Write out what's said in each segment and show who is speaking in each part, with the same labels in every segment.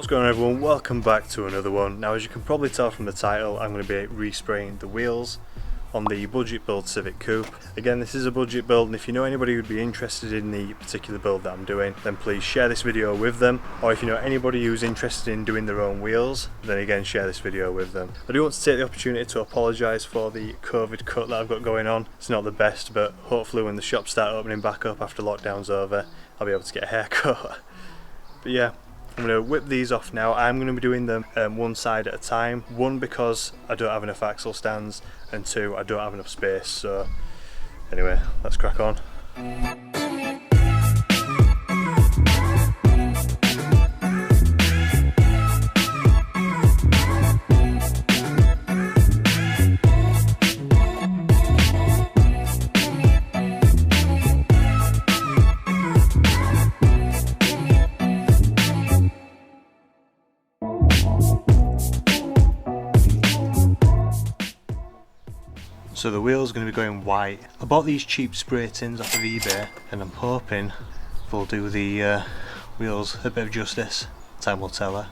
Speaker 1: What's going on, everyone? Welcome back to another one. Now, as you can probably tell from the title, I'm going to be respraying the wheels on the budget build Civic Coupe. Again, this is a budget build, and if you know anybody who'd be interested in the particular build that I'm doing, then please share this video with them. Or if you know anybody who's interested in doing their own wheels, then again share this video with them. I do want to take the opportunity to apologise for the COVID cut that I've got going on. It's not the best, but hopefully when the shops start opening back up after lockdown's over, I'll be able to get a haircut. But yeah, I'm going to whip these off now. I'm going to be doing them one side at a time. One, because I don't have enough axle stands, and two, I don't have enough space. So anyway, let's crack on. So the wheel's going to be going white. I bought these cheap spray tins off of eBay, and I'm hoping they'll do the wheels a bit of justice. Time will tell her.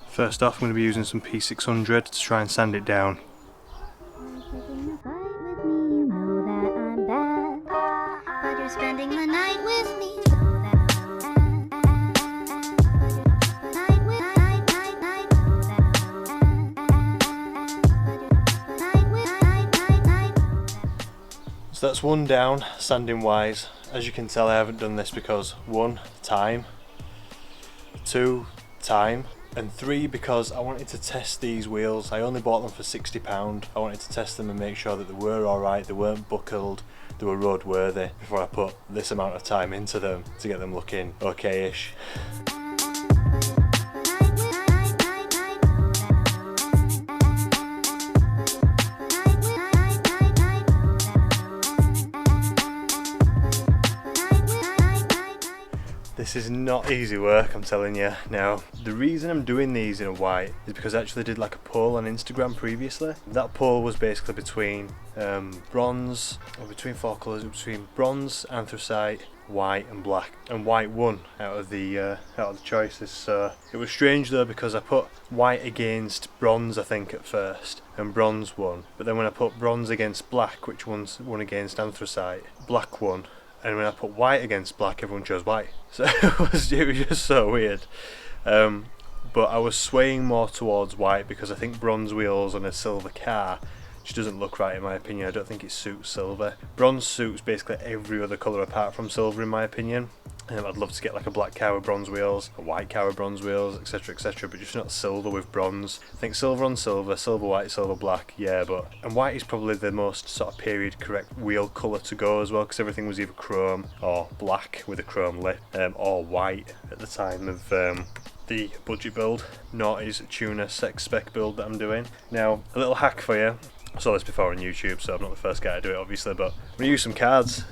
Speaker 1: First off, I'm going to be using some P600 to try and sand it down.
Speaker 2: Spending the night with me.
Speaker 1: So that's one down, sanding wise. As you can tell, I haven't done this because one, time, two, time, and three, because I wanted to test these wheels. I only bought them for £60. I wanted to test them and make sure that they were alright, they weren't buckled, they were roadworthy before I put this amount of time into them to get them looking okay-ish. This is not easy work, I'm telling you. Now, the reason I'm doing these in a white is because I actually did like a poll on Instagram previously. That poll was basically between bronze, or between four colours, between bronze, anthracite, white and black, and white won out of the choices. So it was strange though, because I put white against bronze I think at first, and bronze won, but then when I put bronze against black, which won against anthracite, black won. And when I put white against black, everyone chose white. So it was just so weird. But I was swaying more towards white because I think bronze wheels on a silver car just doesn't look right in my opinion. I don't think it suits silver. Bronze suits basically every other colour apart from silver in my opinion. I'd love to get like a black car with bronze wheels, a white car with bronze wheels, etc, etc, but just not silver with bronze. I think silver on silver, silver white, silver black, yeah, and white is probably the most sort of period correct wheel colour to go as well, because everything was either chrome or black with a chrome lip, or white at the time of the budget build, Naughty's tuner sex spec build that I'm doing. Now, a little hack for you. I saw this before on YouTube, so I'm not the first guy to do it obviously, but I'm going to use some cards.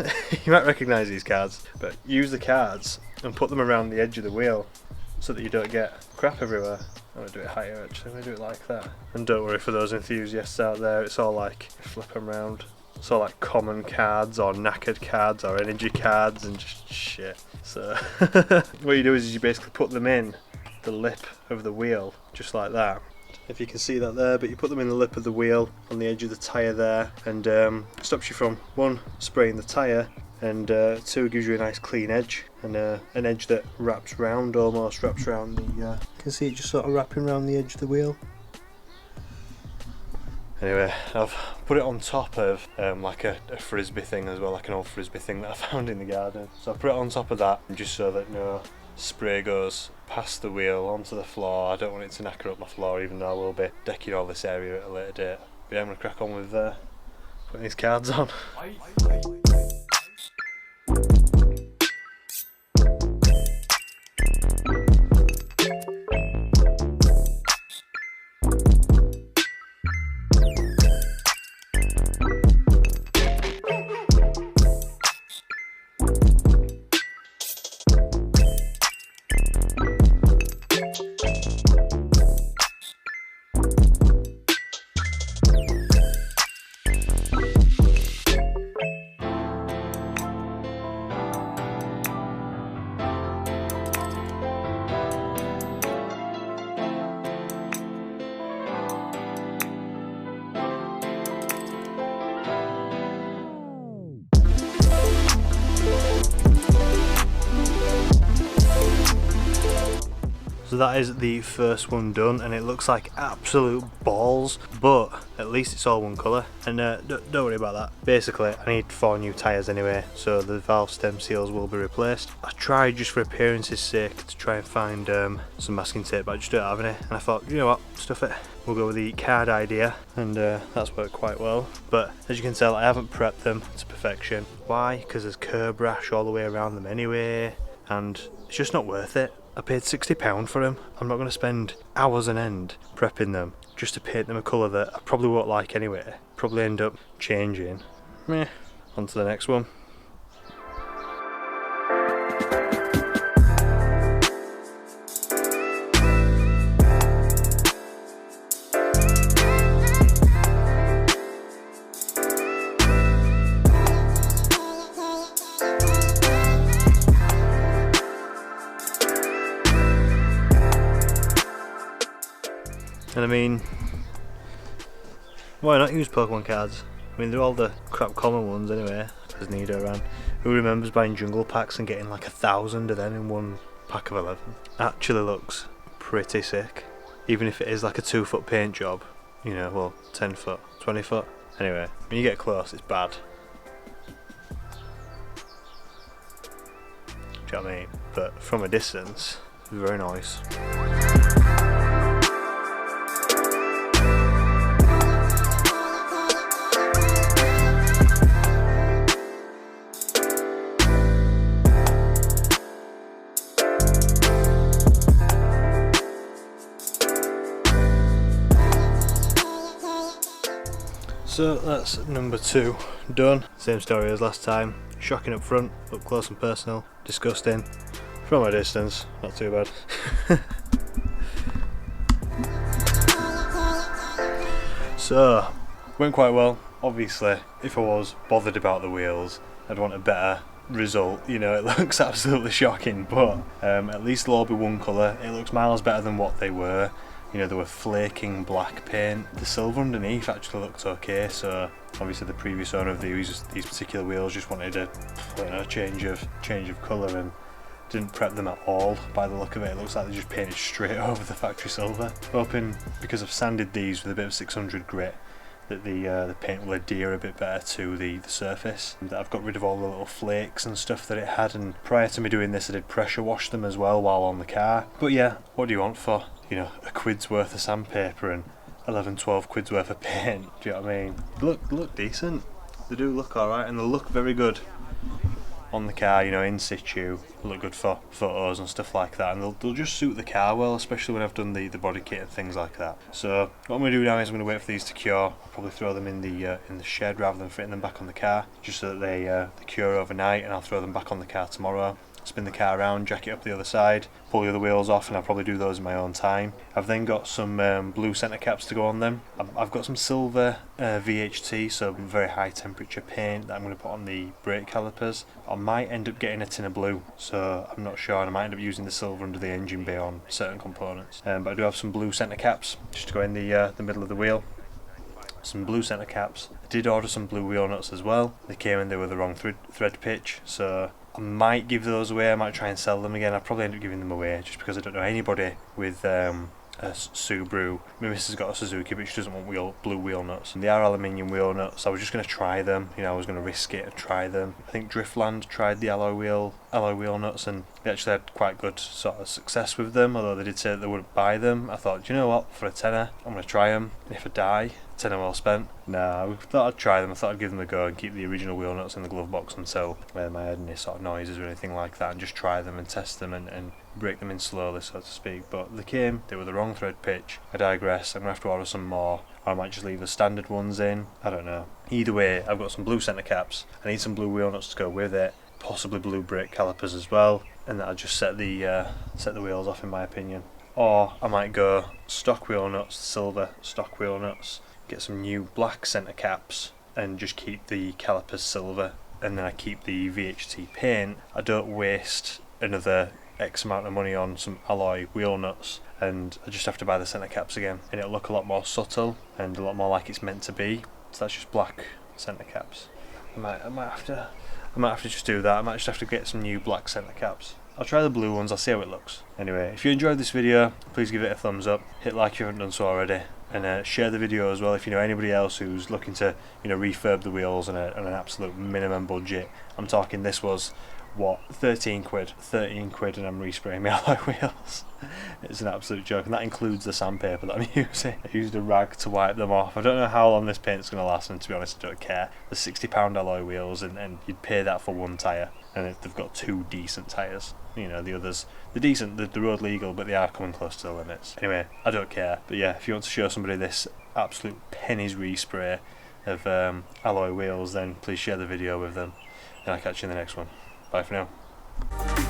Speaker 1: You might recognise these cards, but use the cards and put them around the edge of the wheel so that you don't get crap everywhere. I'm going to do it higher actually, I'm going to do it like that. And don't worry for those enthusiasts out there, it's all like, flip them around, it's all like common cards or knackered cards or energy cards and just shit. So what you do is you basically put them in the lip of the wheel, just like that. If you can see that there, but you put them in the lip of the wheel on the edge of the tyre there, and stops you from one, spraying the tyre, and two, gives you a nice clean edge, and an edge that wraps round, almost wraps round the you can see it just sort of wrapping around the edge of the wheel. Anyway, I've put it on top of like a frisbee thing as well, like an old frisbee thing that I found in the garden. So I put it on top of that just so that no spray goes past the wheel onto the floor. I don't want it to knacker up my floor, even though I will be decking all this area at a later date. But yeah, I'm going to crack on with putting these cards on. that is the first one done, and it looks like absolute balls, but at least it's all one colour, and don't worry about that. Basically, I need 4 new tyres anyway, so the valve stem seals will be replaced. I tried just for appearance's sake to try and find some masking tape, but I just don't have any, and I thought, you know what, stuff it. We'll go with the card idea, and that's worked quite well. But as you can tell, I haven't prepped them to perfection. Why? Because there's curb rash all the way around them anyway, and it's just not worth it. I paid £60 for them. I'm not going to spend hours on end prepping them just to paint them a colour that I probably won't like anyway. Probably end up changing. Meh. On to the next one. And I mean, why not use Pokemon cards? I mean, they're all the crap common ones anyway, because Nido ran. Who remembers buying jungle packs and getting like 1,000 of them in one pack of 11? Actually looks pretty sick. Even if it is like a 2-foot paint job, you know, well, 10 foot, 20 foot. Anyway, when you get close, it's bad. Do you know what I mean? But from a distance, it's very nice. So that's number 2 done. Same story as last time. Shocking up front, up close and personal. Disgusting. From a distance, not too bad. So, went quite well. Obviously, if I was bothered about the wheels, I'd want a better result. You know, it looks absolutely shocking, but at least they'll all be one colour. It looks miles better than what they were. You know, they were flaking black paint. The silver underneath actually looked okay, so obviously the previous owner of these particular wheels just wanted a, you know, change of colour and didn't prep them at all. By the look of it, it looks like they just painted straight over the factory silver. Hoping, because I've sanded these with a bit of 600 grit, that the paint will adhere a bit better to the surface. And I've got rid of all the little flakes and stuff that it had, and prior to me doing this I did pressure wash them as well while on the car. But yeah, what do you want for, you know, a quid's worth of sandpaper and 11-12 quid's worth of paint? Do you know what I mean? Look decent. They do look alright, and they look very good on the car, you know, in situ. Look good for photos and stuff like that, and they'll just suit the car well, especially when I've done the body kit and things like that. So what I'm going to do now is I'm going to wait for these to cure. Probably throw them in the shed rather than fitting them back on the car, just so that they cure overnight, and I'll throw them back on the car tomorrow. Spin the car around, jack it up the other side, pull the other wheels off, and I'll probably do those in my own time. I've then got some blue centre caps to go on them. I've got some silver VHT, so very high temperature paint that I'm going to put on the brake calipers. I might end up getting a tin of blue, so I'm not sure, and I might end up using the silver under the engine bay on certain components. But I do have some blue centre caps just to go in the middle of the wheel. Some blue centre caps. I did order some blue wheel nuts as well. They came and they were the wrong thread pitch, so I might give those away. I might try and sell them again. I'll probably end up giving them away just because I don't know anybody with a Subaru. My missus has got a Suzuki, but she doesn't want blue wheel nuts. And they are aluminium wheel nuts. I was just going to try them. You know, I was going to risk it and try them. I think Driftland tried the alloy wheel nuts, and they actually had quite good sort of success with them. Although they did say that they wouldn't buy them. I thought, do you know what? For a tenner, I'm going to try them. And if I die, tenner well spent. Nah, I thought I'd try them. I thought I'd give them a go and keep the original wheel nuts in the glove box until I had any sort of noises or anything like that, and just try them and test them and break them in slowly, so to speak. But they came, they were the wrong thread pitch. I digress. I'm going to have to order some more, or I might just leave the standard ones in. I don't know. Either way, I've got some blue centre caps. I need some blue wheel nuts to go with it, possibly blue brake calipers as well, and that'll just set the wheels off, in my opinion. Or I might go stock wheel nuts, silver stock wheel nuts, get some new black centre caps, and just keep the calipers silver, and then I keep the VHT paint. I don't waste another X amount of money on some alloy wheel nuts, and I just have to buy the centre caps again, and it'll look a lot more subtle and a lot more like it's meant to be. So that's just black centre caps. I might have to just do that. I might just have to get some new black centre caps. I'll try the blue ones, I'll see how it looks. Anyway, if you enjoyed this video, please give it a thumbs up, hit like if you haven't done so already, and share the video as well if you know anybody else who's looking to, you know, refurb the wheels on an absolute minimum budget. I'm talking, this was what, 13 quid and I'm respraying my alloy wheels. It's an absolute joke, and that includes the sandpaper that I'm using. I used a rag to wipe them off. I don't know how long this paint's going to last, and to be honest I don't care. The £60 alloy wheels, and you'd pay that for one tyre, and they've got 2 decent tyres. You know, the others, they're decent, they're road legal, but they are coming close to the limits. Anyway, I don't care, but yeah, if you want to show somebody this absolute pennies respray of alloy wheels, then please share the video with them, and I'll catch you in the next one. Bye for now.